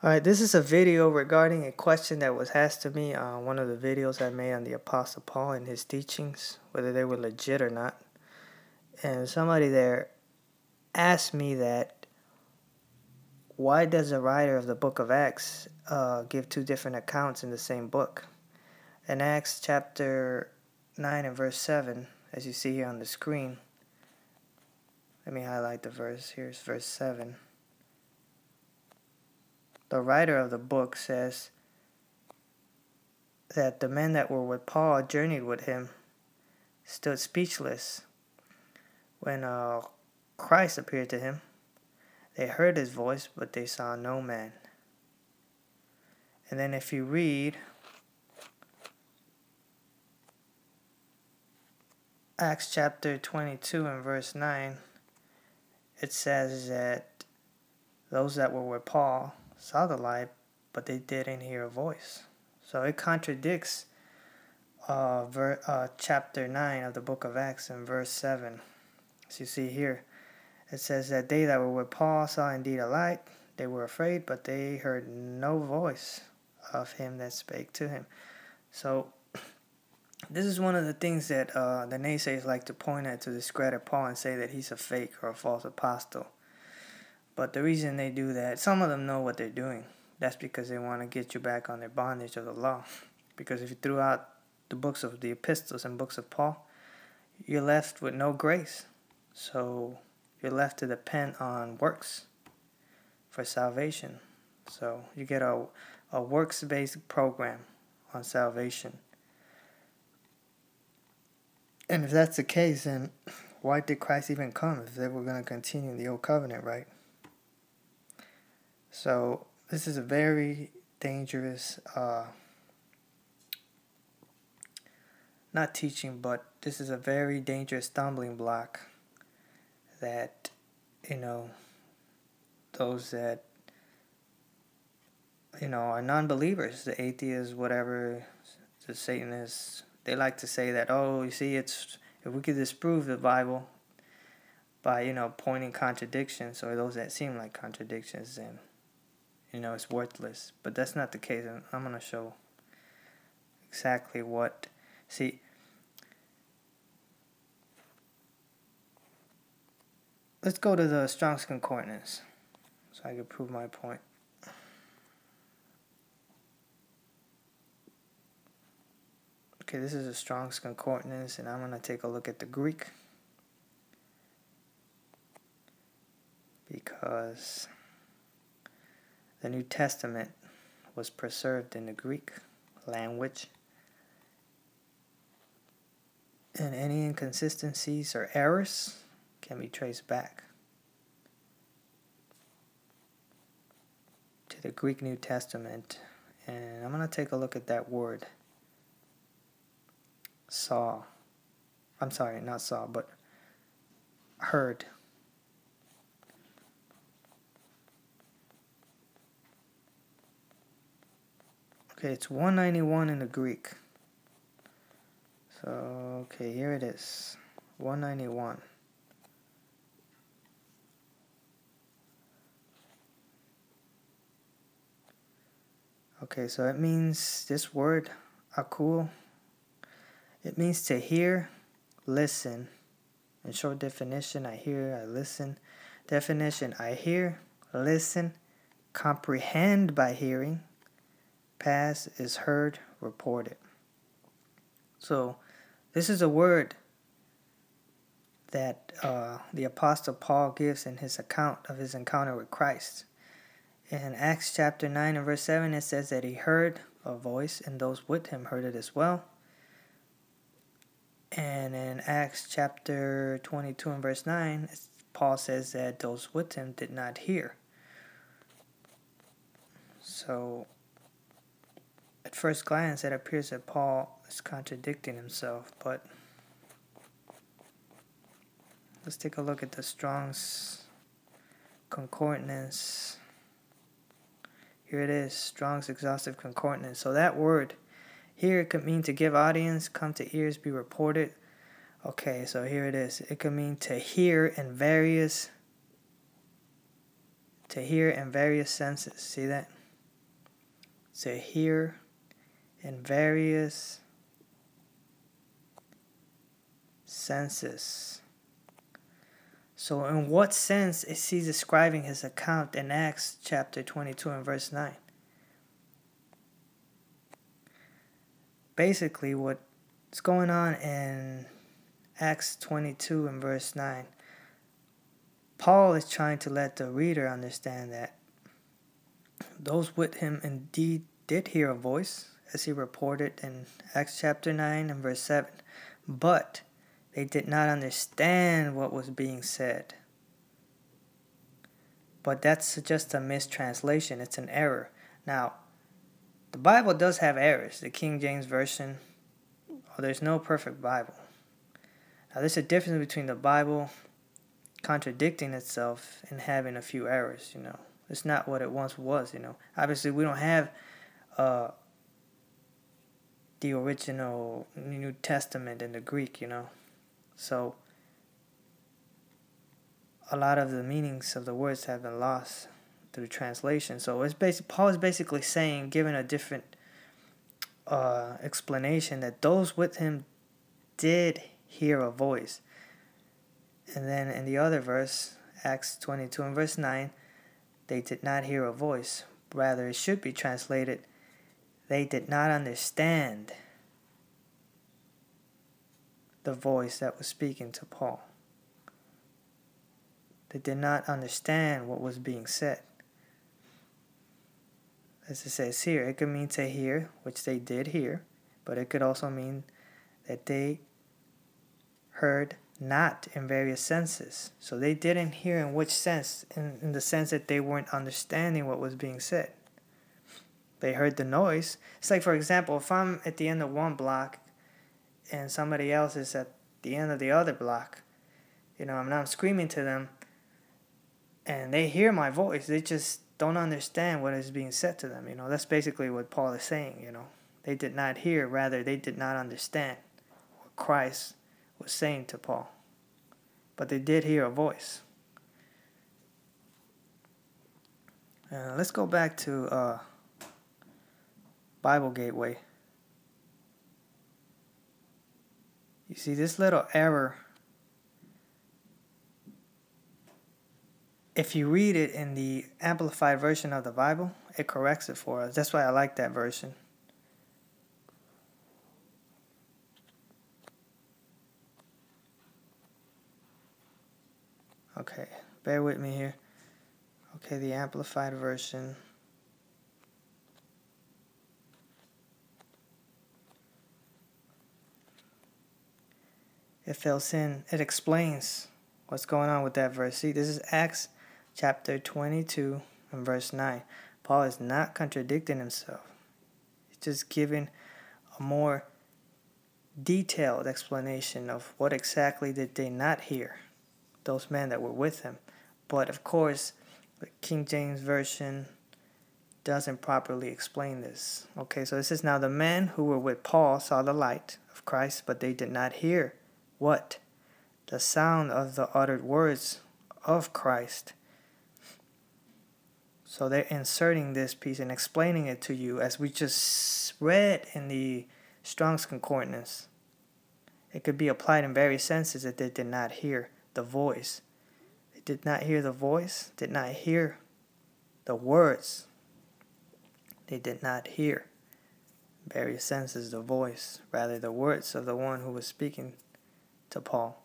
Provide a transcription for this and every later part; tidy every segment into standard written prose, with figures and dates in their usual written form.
Alright, this is a video regarding a question that was asked to me on one of the videos I made on the Apostle Paul and his teachings, whether they were legit or not. And somebody there asked me that, why does the writer of the book of Acts give two different accounts in the same book? In Acts chapter 9 and verse 7, as you see here on the screen, let me highlight the verse. Here's verse 7. The writer of the book says that the men that were with Paul journeyed with him stood speechless when Christ appeared to him. They heard his voice, but they saw no man. And then if you read Acts chapter 22 and verse 9, it says that those that were with Paul saw the light, but they didn't hear a voice. So it contradicts chapter 9 of the book of Acts in verse 7. As you see here, it says that they that were with Paul saw indeed a light. They were afraid, but they heard no voice of him that spake to him. So this is one of the things that the naysayers like to point at to discredit Paul and say that he's a fake or a false apostle. But the reason they do that, some of them know what they're doing. That's because they want to get you back on their bondage of the law. Because if you threw out the books of the epistles and books of Paul, you're left with no grace. So you're left to depend on works for salvation. So you get a works-based program on salvation. And if that's the case, then why did Christ even come if they were going to continue the old covenant, right? So this is a very dangerous, not teaching, but this is a very dangerous stumbling block that, those that, are non-believers, the atheists, whatever, the Satanists, they like to say that, oh, you see, if we could disprove the Bible by, pointing contradictions, or those that seem like contradictions, then it's worthless. But that's not the case. I'm going to show exactly what. See, let's go to the Strong's Concordance so I can prove my point. Okay, this is a Strong's Concordance, and I'm going to take a look at the Greek, because the New Testament was preserved in the Greek language, and any inconsistencies or errors can be traced back to the Greek New Testament. And I'm going to take a look at that word, saw. I'm sorry, not saw, but heard. Okay, it's 191 in the Greek. So, okay, here it is. 191. Okay, so it means this word, akul, it means to hear, listen. In short definition, I hear, I listen. Definition, I hear, listen, comprehend by hearing. Past is heard, reported. So this is a word that the Apostle Paul gives in his account of his encounter with Christ. In Acts chapter 9 and verse 7, it says that he heard a voice, and those with him heard it as well. And in Acts chapter 22 and verse 9, Paul says that those with him did not hear. So at first glance, it appears that Paul is contradicting himself, but let's take a look at the Strong's Concordance. Here it is, Strong's Exhaustive Concordance. So that word here, it could mean to give audience, come to ears, be reported. Okay, so here it is. It could mean to hear in various senses. See that? to hear in various senses. So in what sense is he describing his account in Acts chapter 22 and verse 9? Basically, what's going on in Acts 22 and verse 9, Paul is trying to let the reader understand that those with him indeed did hear a voice, as he reported in Acts chapter 9 and verse 7, but they did not understand what was being said. But that's just a mistranslation. It's an error. Now, the Bible does have errors. The King James Version, there's no perfect Bible. Now, there's a difference between the Bible contradicting itself and having a few errors, It's not what it once was, Obviously, we don't have the original New Testament in the Greek, So, a lot of the meanings of the words have been lost through translation. So Paul is basically saying, giving a different explanation, that those with him did hear a voice. And then in the other verse, Acts 22 and verse 9, they did not hear a voice. Rather, it should be translated, they did not understand the voice that was speaking to Paul. They did not understand what was being said. As it says here, it could mean to hear, which they did hear, but it could also mean that they heard not in various senses. So they didn't hear in which sense? In the sense that they weren't understanding what was being said. They heard the noise. It's like, for example, if I'm at the end of one block and somebody else is at the end of the other block, I'm screaming to them, and they hear my voice. They just don't understand what is being said to them. That's basically what Paul is saying. They did not hear. Rather, they did not understand what Christ was saying to Paul. But they did hear a voice. Let's go back to Bible Gateway. You see this little error. If you read it in the Amplified version of the Bible, it corrects it for us. That's why I like that version. Okay, bear with me here. Okay, the Amplified version. It fills in, it explains what's going on with that verse. See, this is Acts chapter 22 and verse 9. Paul is not contradicting himself. He's just giving a more detailed explanation of what exactly did they not hear, those men that were with him. But of course, the King James Version doesn't properly explain this. Okay, so it says, now the men who were with Paul saw the light of Christ, but they did not hear what? The sound of the uttered words of Christ. So they're inserting this piece and explaining it to you as we just read in the Strong's Concordance. It could be applied in various senses that they did not hear the voice. They did not hear the voice, did not hear the words. They did not hear in various senses the voice, rather the words of the one who was speaking to Paul.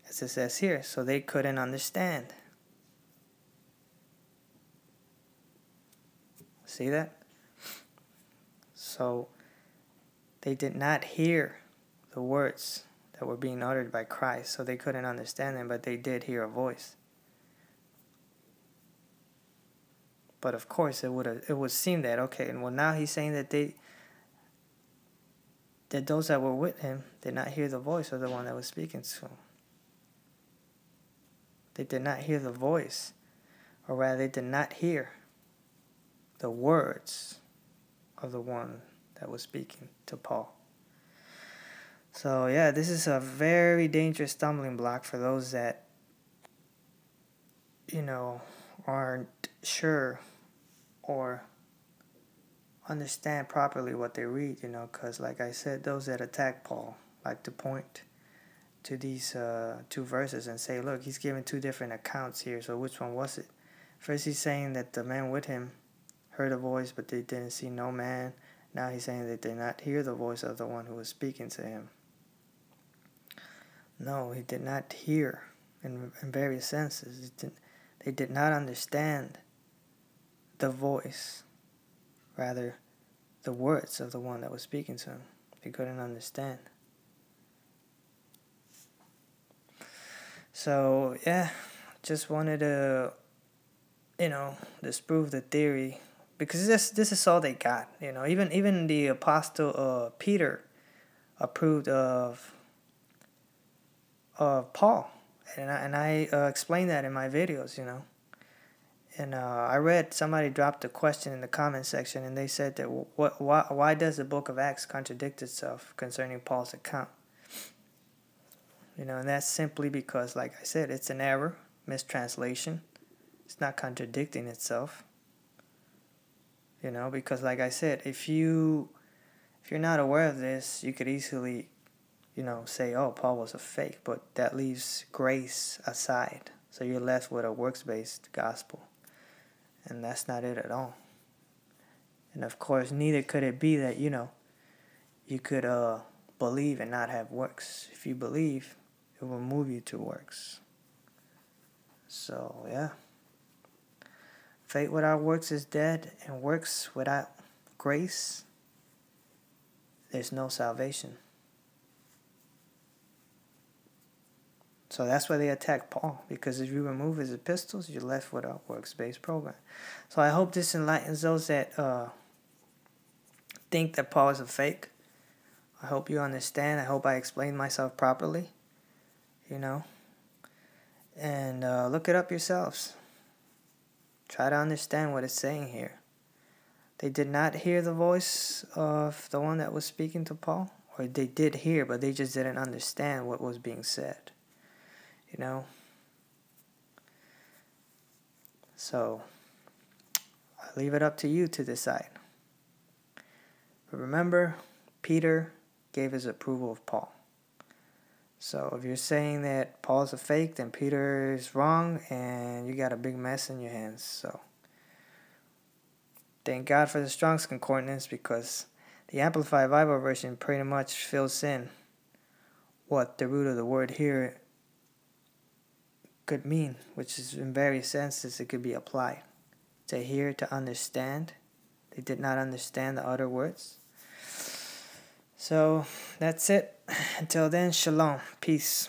As it says here, so they couldn't understand. See that? So they did not hear the words that were being uttered by Christ, so they couldn't understand them, but they did hear a voice. But of course, it would seem that, okay, and well, now he's saying that those that were with him did not hear the voice of the one that was speaking to him. They did not hear the voice, or rather, they did not hear the words of the one that was speaking to Paul. So yeah, this is a very dangerous stumbling block for those that, aren't sure or understand properly what they read, because like I said, those that attack Paul like to point to these two verses and say, look, he's giving two different accounts here, so which one was it? First he's saying that the men with him heard a voice, but they didn't see no man. Now he's saying that they did not hear the voice of the one who was speaking to him. No, he did not hear in various senses. They did not understand the voice, rather the words of the one that was speaking to him. They couldn't understand. So, yeah, just wanted to, disprove the theory, because this is all they got. Even the apostle Peter approved of Paul, and I explained that in my videos. And I read somebody dropped a question in the comment section, and they said that why does the book of Acts contradict itself concerning Paul's account? And that's simply because, like I said, it's an error, mistranslation. It's not contradicting itself. Because like I said, if you're not aware of this, you could easily, say, oh, Paul was a fake, but that leaves grace aside. So you're left with a works-based gospel. And that's not it at all. And of course, neither could it be that, you could believe and not have works. If you believe, it will move you to works. So, yeah. Faith without works is dead, and works without grace, there's no salvation. So that's why they attack Paul, because if you remove his epistles, you're left with a works-based program. So I hope this enlightens those that think that Paul is a fake. I hope you understand. I hope I explained myself properly, And look it up yourselves. Try to understand what it's saying here. They did not hear the voice of the one that was speaking to Paul, or they did hear, but they just didn't understand what was being said. So, I leave it up to you to decide. But remember, Peter gave his approval of Paul. So if you're saying that Paul's a fake, then Peter is wrong, and you got a big mess in your hands. So thank God for the Strong's Concordance, because the Amplified Bible version pretty much fills in what the root of the word here could mean, which is in various senses it could be applied. To hear, to understand. They did not understand the other words. So that's it. Until then, shalom. Peace.